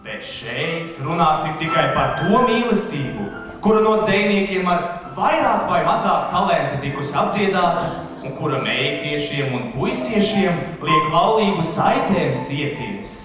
Bet šeit runāsim tikai par to mīlestību, kura no dzejniekiem ar vairāk vai mazāk talentu tikusi apdziedāta un kura meitiešiem un puisiešiem liek laulību saitēm sieties.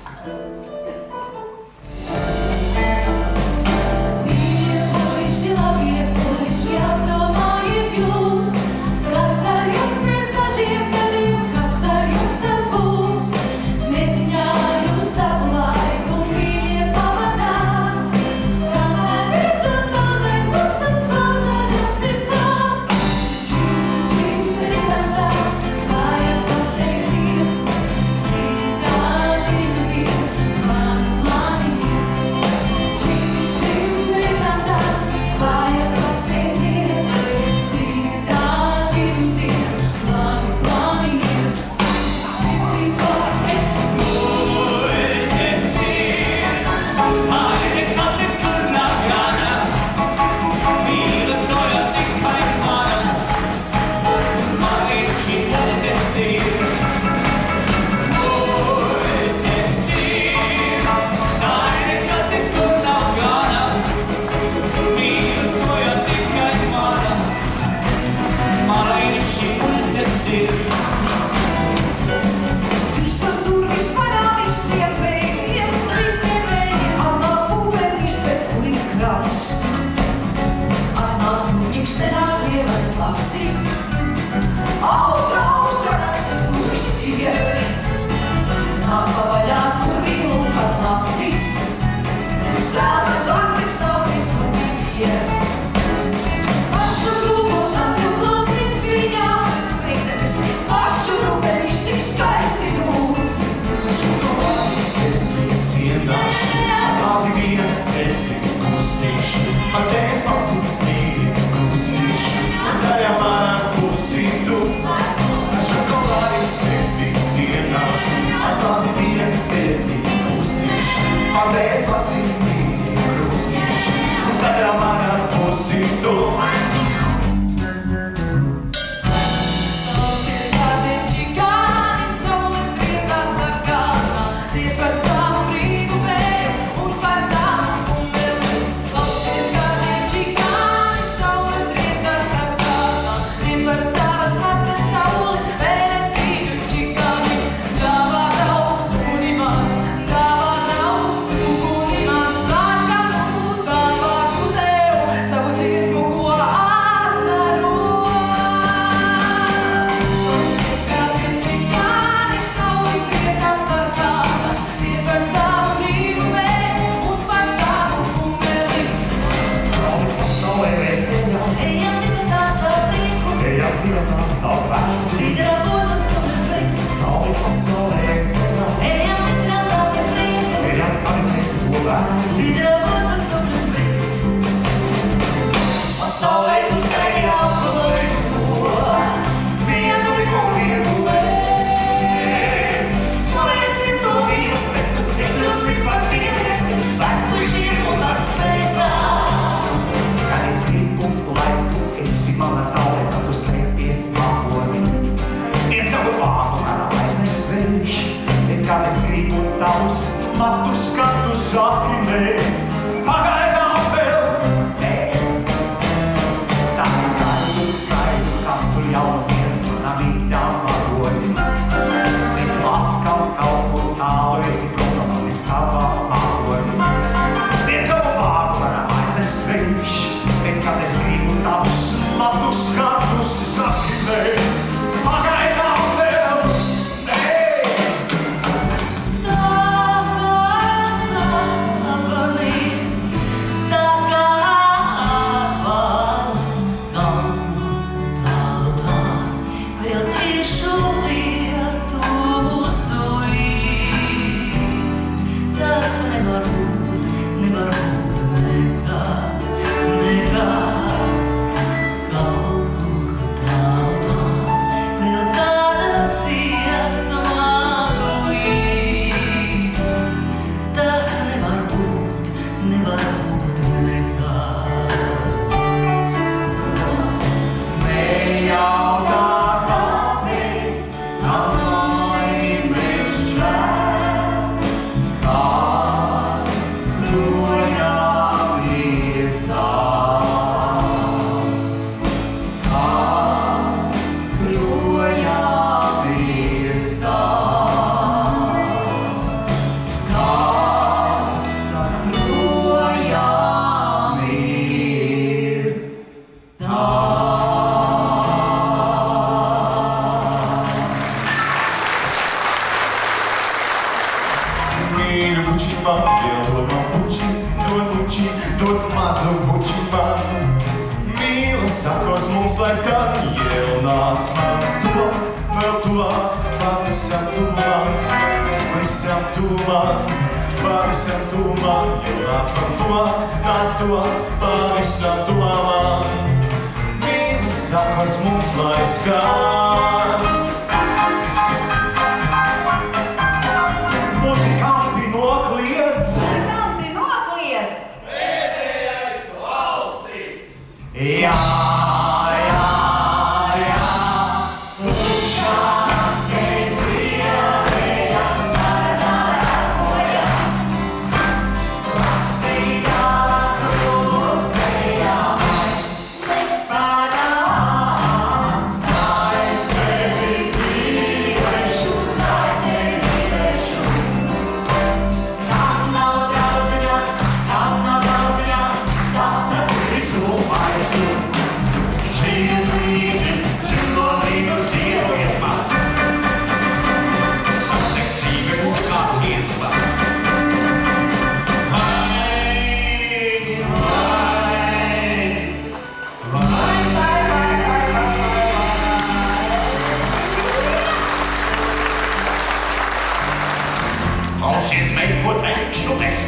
Tas nevar būt. buči man, iedod man buči, dod mazu buči man. Mīlas akords mums lai skan, Jēl nāc man tuvāk, vēl tuvāk, pavisam tuvu man, pavisam tuvu man, pavisam tuvu man, Jēl nāc man tuvāk, pavisam tuvu man. Mīlas akords mums lai skan. Muzikanti nokliedz! Muzikanti nokliedz! Pēdējais valstis! Jā, jā, jā! Pušākais ielējam, sazarājam, lakstīgā klusējam, mēs padām, kā es tevi mīlēšu, kā es tevi mīlēšu. Kam nav draudziņā, tas ar visu maisu. Dzīvīgi, dzīvīgi, dzīvojies pats. Satikt dzīve būs kā tiesva. Klausies, meita, ko teikšu es.